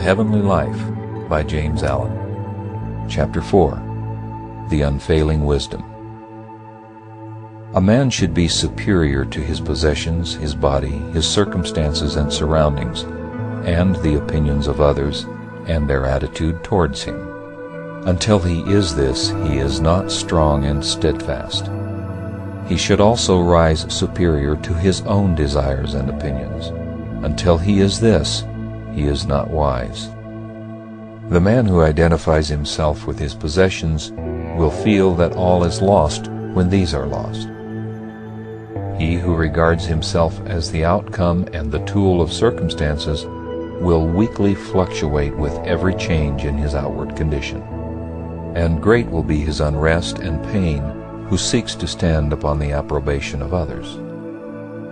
Heavenly Life by James Allen. Chapter 4. The Unfailing Wisdom. A man should be superior to his possessions, his body, his circumstances and surroundings, and the opinions of others, and their attitude towards him. Until he is this, he is not strong and steadfast. He should also rise superior to his own desires and opinions. Until he is this, he is not wise. The man who identifies himself with his possessions will feel that all is lost when these are lost. He who regards himself as the outcome and the tool of circumstances will weakly fluctuate with every change in his outward condition. And great will be his unrest and pain who seeks to stand upon the approbation of others.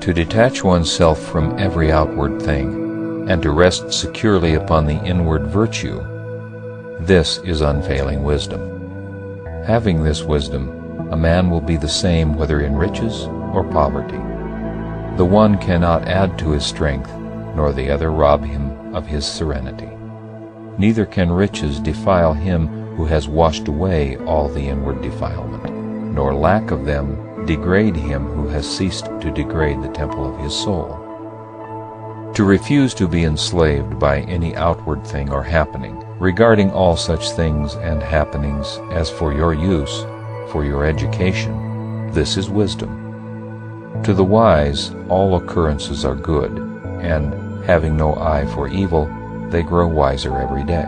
To detach oneself from every outward thing, and to rest securely upon the inward virtue, this is unfailing wisdom. Having this wisdom, a man will be the same whether in riches or poverty. The one cannot add to his strength, nor the other rob him of his serenity. Neither can riches defile him who has washed away all the inward defilement, nor lack of them degrade him who has ceased to degrade the temple of his soul. To refuse to be enslaved by any outward thing or happening, regarding all such things and happenings as for your use, for your education, this is wisdom. To the wise, all occurrences are good, and, having no eye for evil, they grow wiser every day.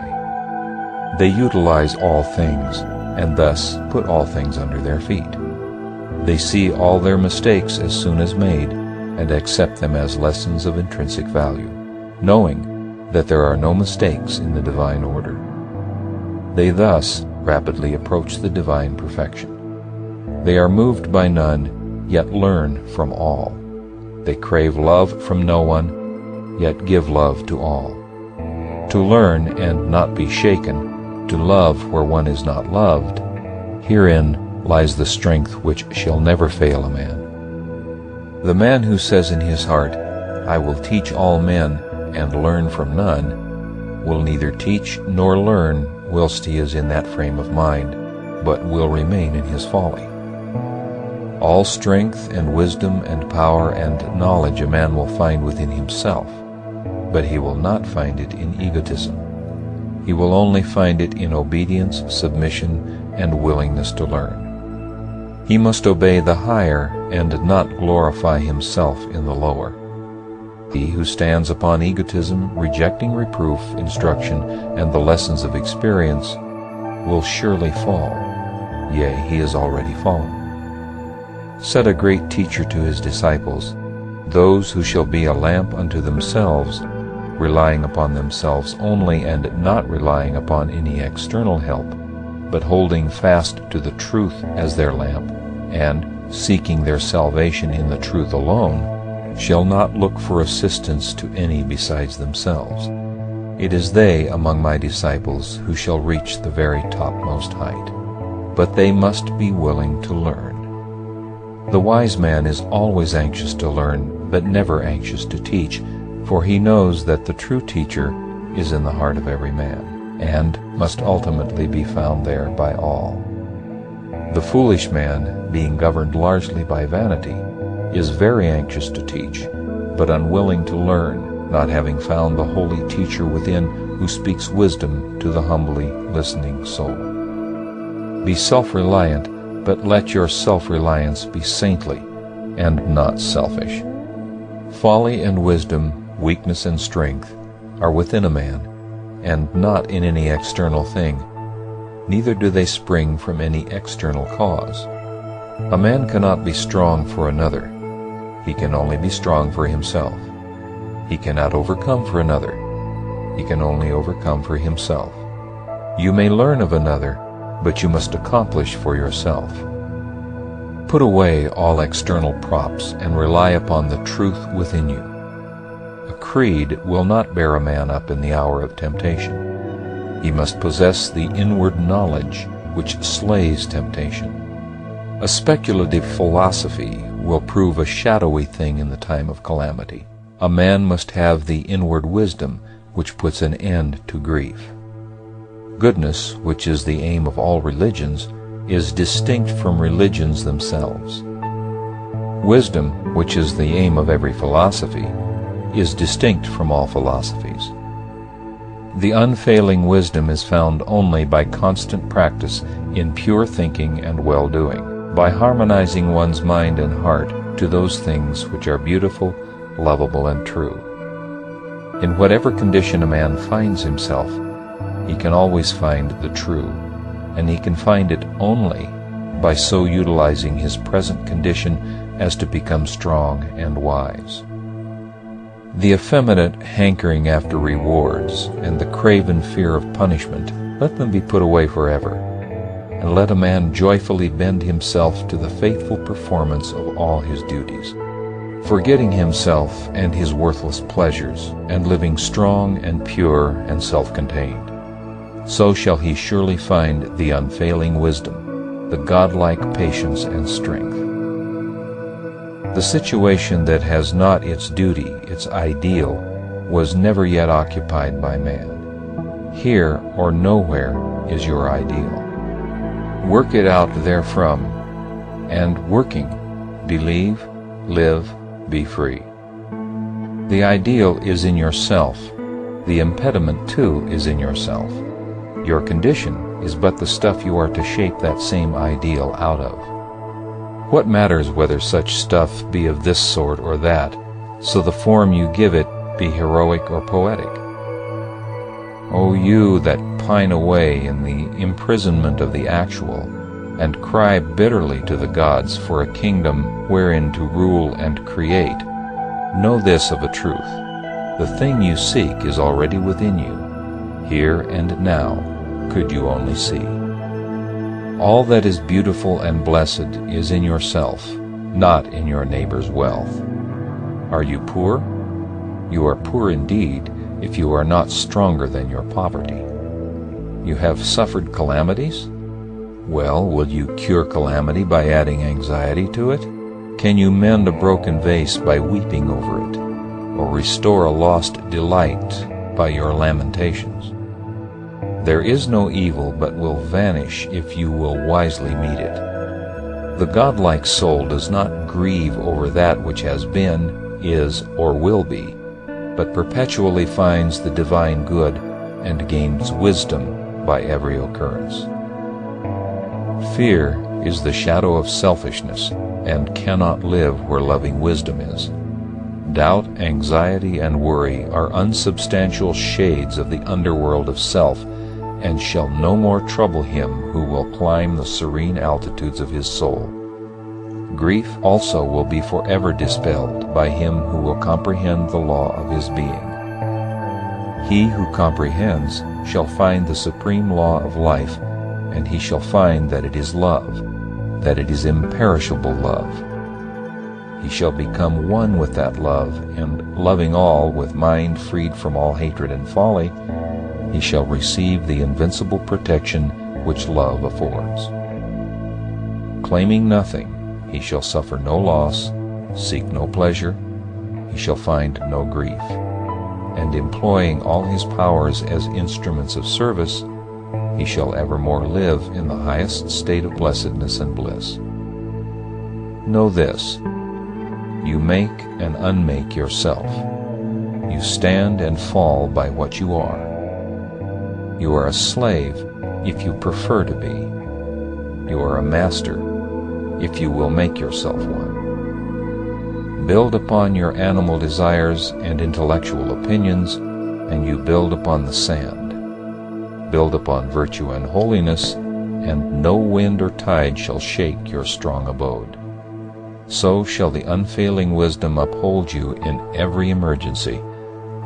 They utilize all things, and thus put all things under their feet. They see all their mistakes as soon as made, and accept them as lessons of intrinsic value, knowing that there are no mistakes in the divine order. They thus rapidly approach the divine perfection. They are moved by none, yet learn from all. They crave love from no one, yet give love to all. To learn and not be shaken, to love where one is not loved, herein lies the strength which shall never fail a man. The man who says in his heart, "I will teach all men and learn from none," will neither teach nor learn whilst he is in that frame of mind, but will remain in his folly. All strength and wisdom and power and knowledge a man will find within himself, but he will not find it in egotism. He will only find it in obedience, submission, and willingness to learn. He must obey the higher and not glorify himself in the lower. He who stands upon egotism, rejecting reproof, instruction, and the lessons of experience, will surely fall. Yea, he is already fallen. Said a great teacher to his disciples, "Those who shall be a lamp unto themselves, relying upon themselves only and not relying upon any external help, but holding fast to the truth as their lamp, and seeking their salvation in the truth alone, shall not look for assistance to any besides themselves. It is they among my disciples who shall reach the very topmost height. But they must be willing to learn." The wise man is always anxious to learn, but never anxious to teach, for he knows that the true teacher is in the heart of every man, and must ultimately be found there by all. The foolish man, being governed largely by vanity, is very anxious to teach, but unwilling to learn, not having found the holy teacher within who speaks wisdom to the humbly listening soul. Be self-reliant, but let your self-reliance be saintly and not selfish. Folly and wisdom, weakness and strength, are within a man, and not in any external thing, neither do they spring from any external cause. A man cannot be strong for another. He can only be strong for himself. He cannot overcome for another. He can only overcome for himself. You may learn of another, but you must accomplish for yourself. Put away all external props and rely upon the truth within you. A creed will not bear a man up in the hour of temptation. He must possess the inward knowledge which slays temptation. A speculative philosophy will prove a shadowy thing in the time of calamity. A man must have the inward wisdom which puts an end to grief. Goodness, which is the aim of all religions, is distinct from religions themselves. Wisdom, which is the aim of every philosophy, is distinct from all philosophies. The unfailing wisdom is found only by constant practice in pure thinking and well-doing, by harmonizing one's mind and heart to those things which are beautiful, lovable, and true. In whatever condition a man finds himself, he can always find the true, and he can find it only by so utilizing his present condition as to become strong and wise. The effeminate hankering after rewards and the craven fear of punishment, let them be put away forever, and let a man joyfully bend himself to the faithful performance of all his duties, forgetting himself and his worthless pleasures, and living strong and pure and self-contained. So shall he surely find the unfailing wisdom, the godlike patience and strength. The situation that has not its duty, its ideal, was never yet occupied by man. Here or nowhere is your ideal. Work it out therefrom, and working, believe, live, be free. The ideal is in yourself. The impediment, too, is in yourself. Your condition is but the stuff you are to shape that same ideal out of. What matters whether such stuff be of this sort or that, so the form you give it be heroic or poetic? O you that pine away in the imprisonment of the actual, and cry bitterly to the gods for a kingdom wherein to rule and create, know this of a truth: the thing you seek is already within you, here and now, could you only see. All that is beautiful and blessed is in yourself, not in your neighbor's wealth. Are you poor? You are poor indeed if you are not stronger than your poverty. You have suffered calamities? Well, will you cure calamity by adding anxiety to it? Can you mend a broken vase by weeping over it, or restore a lost delight by your lamentations? There is no evil but will vanish if you will wisely meet it. The godlike soul does not grieve over that which has been, is, or will be, but perpetually finds the divine good and gains wisdom by every occurrence. Fear is the shadow of selfishness and cannot live where loving wisdom is. Doubt, anxiety, and worry are unsubstantial shades of the underworld of self, and shall no more trouble him who will climb the serene altitudes of his soul. Grief also will be forever dispelled by him who will comprehend the law of his being. He who comprehends shall find the supreme law of life, and he shall find that it is love, that it is imperishable love. He shall become one with that love, and loving all with mind freed from all hatred and folly, he shall receive the invincible protection which love affords. Claiming nothing, he shall suffer no loss, seek no pleasure, he shall find no grief, and employing all his powers as instruments of service, he shall evermore live in the highest state of blessedness and bliss. Know this: you make and unmake yourself. You stand and fall by what you are. You are a slave if you prefer to be. You are a master if you will make yourself one. Build upon your animal desires and intellectual opinions, and you build upon the sand. Build upon virtue and holiness, and no wind or tide shall shake your strong abode. So shall the unfailing wisdom uphold you in every emergency,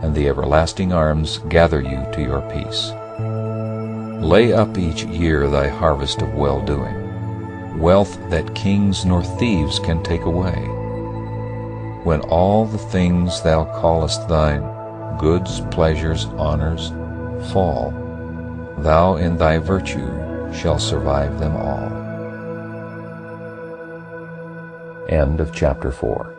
and the everlasting arms gather you to your peace. Lay up each year thy harvest of well-doing, wealth that kings nor thieves can take away. When all the things thou callest thine, goods, pleasures, honors, fall, thou in thy virtue shall survive them all. End of chapter 4.